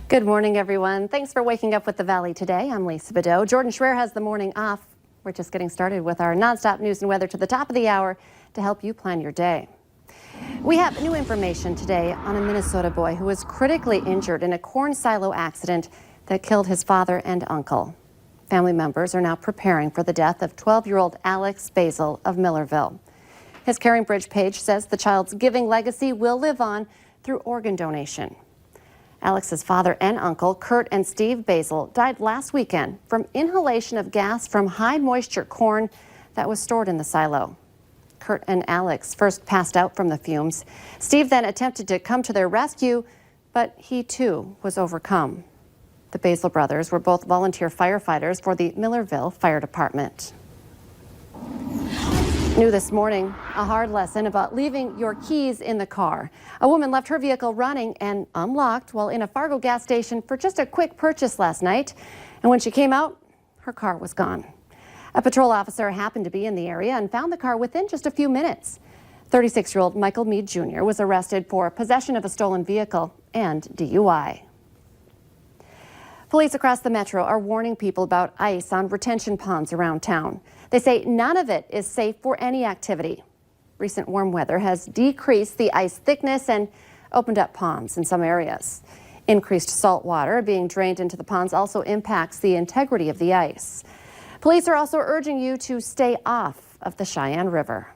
Good morning, everyone. Thanks for waking up with the Valley today. I'm Lisa Bedeau. Jordan Schreier has the morning off. We're just getting started with our nonstop news and weather to the top of the hour to help you plan your day. We have new information today on a Minnesota boy who was critically injured in a corn silo accident that killed his father and uncle. Family members are now preparing for the death of 12-year-old Alex Basil of Millerville. His Caring Bridge page says the child's giving legacy will live on through organ donation. Alex's father and uncle, Kurt and Steve Basil, died last weekend from inhalation of gas from high-moisture corn that was stored in the silo. Kurt and Alex first passed out from the fumes. Steve then attempted to come to their rescue, but he too was overcome. The Basil brothers were both volunteer firefighters for the Millerville Fire Department. New this morning, a hard lesson about leaving your keys in the car. A woman left her vehicle running and unlocked while in a Fargo gas station for just a quick purchase last night. And when she came out, her car was gone. A patrol officer happened to be in the area and found the car within just a few minutes. 36-year-old Michael Mead Jr. was arrested for possession of a stolen vehicle and DUI. Police across the metro are warning people about ice on retention ponds around town. They say none of it is safe for any activity. Recent warm weather has decreased the ice thickness and opened up ponds in some areas. Increased salt water being drained into the ponds also impacts the integrity of the ice. Police are also urging you to stay off of the Cheyenne River.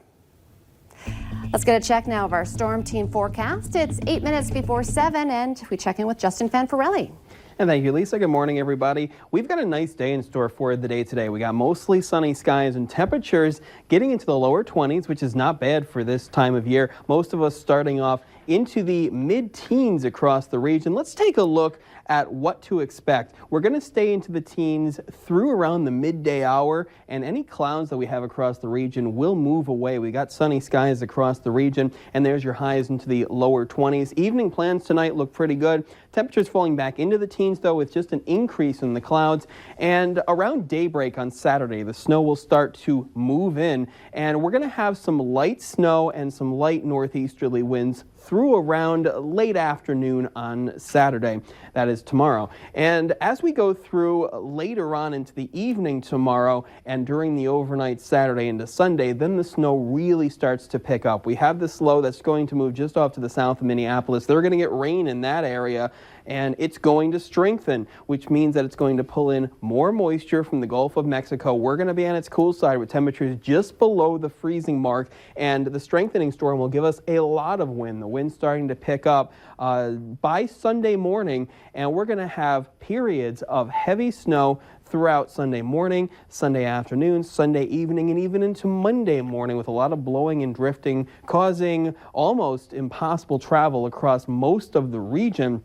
Let's get a check now of our storm team forecast. It's 8 minutes before 7 and we check in with Justin Fanfarelli. And thank you, Lisa. Good morning, everybody. We've got a nice day in store for the day today. We got mostly sunny skies and temperatures getting into the lower 20s, which is not bad for this time of year. Most of us starting off into the mid-teens across the region. Let's take a look at what to expect. We're going to stay into the teens through around the midday hour, and any clouds that we have across the region will move away. We got sunny skies across the region, and there's your highs into the lower 20s. Evening plans tonight look pretty good. Temperatures falling back into the teens, though, with just an increase in the clouds. And around daybreak on Saturday, the snow will start to move in, and we're going to have some light snow and some light northeasterly winds through around late afternoon on Saturday. That is tomorrow. And as we go through later on into the evening tomorrow and during the overnight Saturday into Sunday, then the snow really starts to pick up. We have this low that's going to move just off to the south of Minneapolis. They're going to get rain in that area, and it's going to strengthen, which means that it's going to pull in more moisture from the Gulf of Mexico. We're going to be on its cool side with temperatures just below the freezing mark, and the strengthening storm will give us a lot of wind. The wind's starting to pick up by Sunday morning, and we're going to have periods of heavy snow throughout Sunday morning, Sunday afternoon, Sunday evening, and even into Monday morning with a lot of blowing and drifting, causing almost impossible travel across most of the region.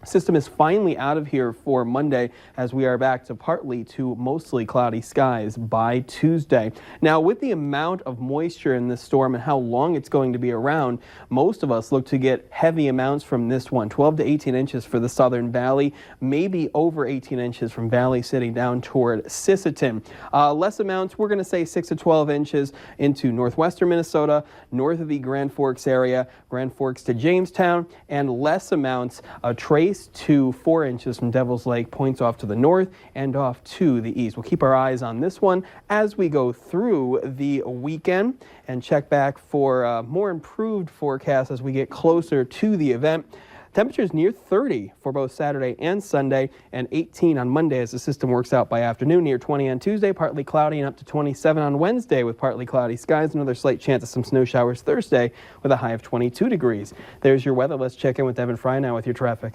System is finally out of here for Monday as we are back to partly to mostly cloudy skies by Tuesday. Now, with the amount of moisture in this storm and how long it's going to be around, most of us look to get heavy amounts from this one, 12 to 18 inches for the Southern Valley, maybe over 18 inches from Valley City down toward Sisseton. Less amounts, we're going to say 6 to 12 inches into northwestern Minnesota, north of the Grand Forks area, Grand Forks to Jamestown, and less amounts trace to 4 inches from Devil's Lake, points off to the north and off to the east. We'll keep our eyes on this one as we go through the weekend and check back for more improved forecasts as we get closer to the event. Temperatures near 30 for both Saturday and Sunday, and 18 on Monday as the system works out by afternoon. Near 20 on Tuesday, partly cloudy, and up to 27 on Wednesday with partly cloudy skies. Another slight chance of some snow showers Thursday with a high of 22 degrees. There's your weather. Let's check in with Evan Fry now with your traffic.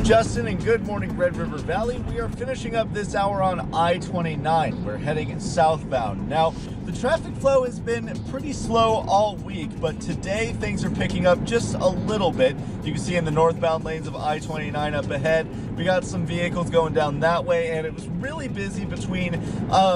Justin, and good morning, Red River Valley. We are finishing up this hour on I-29. We're heading southbound. Now, the traffic flow has been pretty slow all week, but today things are picking up just a little bit. You can see in the northbound lanes of I-29 up ahead, we got some vehicles going down that way, and it was really busy between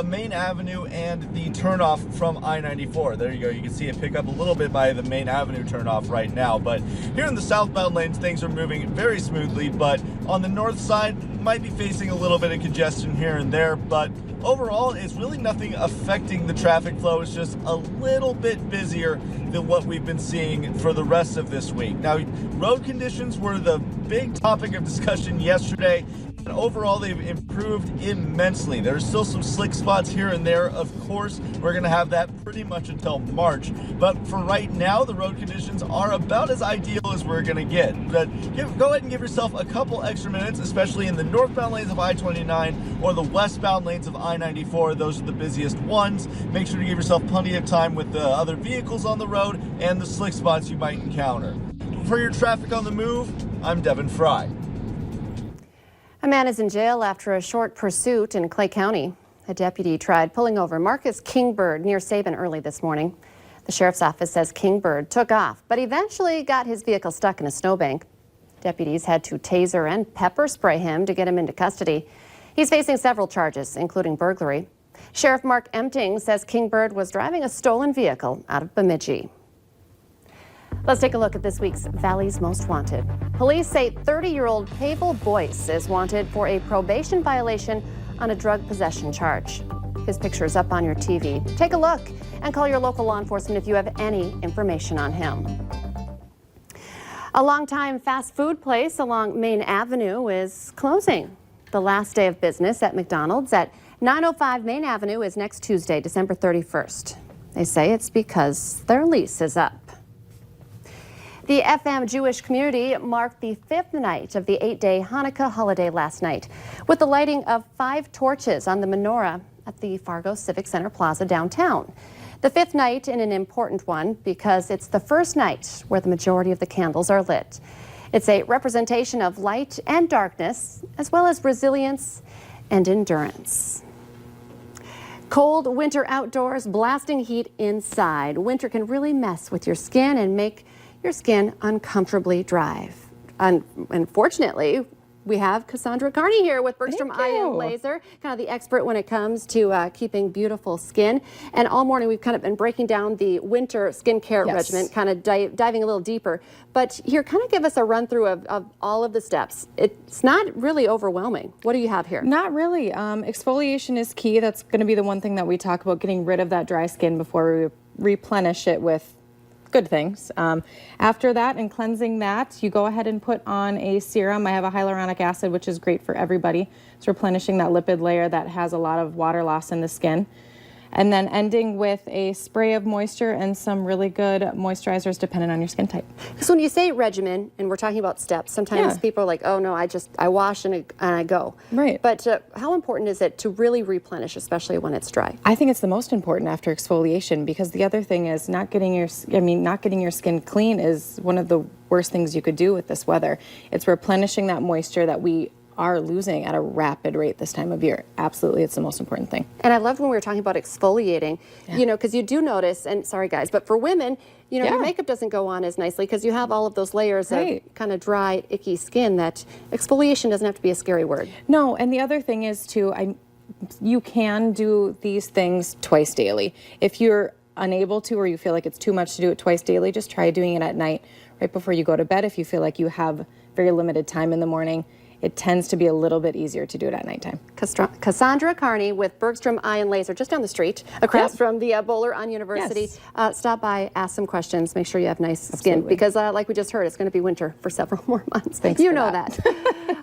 Main Avenue and the turnoff from I-94. There you go. You can see it pick up a little bit by the Main Avenue turnoff right now, but here in the southbound lanes, things are moving very smoothly, but on the north side, might be facing a little bit of congestion here and there, but overall, it's really nothing affecting the traffic flow. It's just a little bit busier than what we've been seeing for the rest of this week. Now, road conditions were the big topic of discussion yesterday. And overall, they've improved immensely. There's still some slick spots here and there. Of course, we're going to have that pretty much until March. But for right now, the road conditions are about as ideal as we're going to get. But go ahead and give yourself a couple extra minutes, especially in the northbound lanes of I-29 or the westbound lanes of I-94. Those are the busiest ones. Make sure to give yourself plenty of time with the other vehicles on the road and the slick spots you might encounter. For your traffic on the move, I'm Devin Fry. A man is in jail after a short pursuit in Clay County. A deputy tried pulling over Marcus Kingbird near Sabin early this morning. The sheriff's office says Kingbird took off, but eventually got his vehicle stuck in a snowbank. Deputies had to taser and pepper spray him to get him into custody. He's facing several charges, including burglary. Sheriff Mark Empting says Kingbird was driving a stolen vehicle out of Bemidji. Let's take a look at this week's Valley's Most Wanted. Police say 30-year-old Pavel Boyce is wanted for a probation violation on a drug possession charge. His picture is up on your TV. Take a look and call your local law enforcement if you have any information on him. A longtime fast food place along Main Avenue is closing. The last day of business at McDonald's at 905 Main Avenue is next Tuesday, December 31st. They say it's because their lease is up. The FM Jewish community marked the 5th night of the 8-day Hanukkah holiday last night with the lighting of 5 torches on the menorah at the Fargo Civic Center Plaza downtown. The 5th night in an important one because it's the first night where the majority of the candles are lit. It's a representation of light and darkness, as well as resilience and endurance. Cold winter outdoors, blasting heat inside. Winter can really mess with your skin and make your skin uncomfortably dry. Unfortunately, we have Cassandra Carney here with Bergstrom Eye and Laser, kind of the expert when it comes to keeping beautiful skin. And all morning we've kind of been breaking down the winter skincare regimen, kind of diving a little deeper. But here, kind of give us a run through of all of the steps. It's not really overwhelming. What do you have here? Not really. Exfoliation is key. That's going to be the one thing that we talk about, getting rid of that dry skin before we replenish it with good things. After that, and cleansing that, you go ahead and put on a serum. I have a hyaluronic acid, which is great for everybody. It's replenishing that lipid layer that has a lot of water loss in the skin. And then ending with a spray of moisture and some really good moisturizers depending on your skin type. So when you say regimen, and we're talking about steps, sometimes people are like, oh no, I wash and I go. Right. But how important is it to really replenish, especially when it's dry? I think it's the most important after exfoliation, because the other thing is not getting your skin clean is one of the worst things you could do with this weather. It's replenishing that moisture that we are losing at a rapid rate this time of year. Absolutely, it's the most important thing. And I loved when we were talking about exfoliating, you know, because you do notice, and sorry guys, but for women, you know, your makeup doesn't go on as nicely because you have all of those layers of kind of dry, icky skin. That exfoliation doesn't have to be a scary word. No, and the other thing is too, you can do these things twice daily. If you're unable to, or you feel like it's too much to do it twice daily, just try doing it at night, right before you go to bed. If you feel like you have very limited time in the morning, it tends to be a little bit easier to do it at nighttime. Cassandra Carney with Bergstrom Eye and Laser, just down the street, across from the Bowler on University. Stop by, ask some questions, make sure you have nice skin, because like we just heard, it's going to be winter for several more months. Thanks you for know that.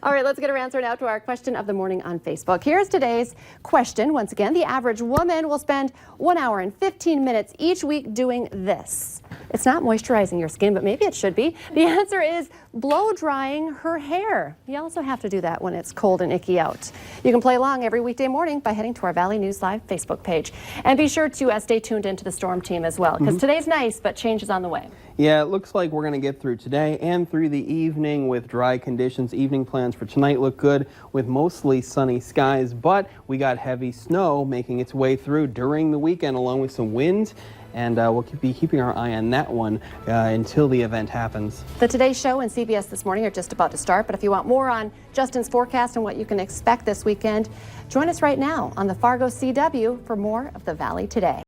All right, let's get our answer now to our question of the morning on Facebook. Here's today's question. Once again, the average woman will spend 1 hour and 15 minutes each week doing this. It's not moisturizing your skin, but maybe it should be. The answer is blow drying her hair. You also have to do that when it's cold and icky out. You can play along every weekday morning by heading to our Valley News Live Facebook page. And be sure to stay tuned into the storm team as well, because today's nice, but change is on the way. Yeah, it looks like we're going to get through today and through the evening with dry conditions. Evening plans for tonight look good with mostly sunny skies, but we got heavy snow making its way through during the weekend along with some wind. And we'll be keeping our eye on that one until the event happens. The Today Show and CBS This Morning are just about to start, but if you want more on Justin's forecast and what you can expect this weekend, join us right now on the Fargo CW for more of the Valley Today.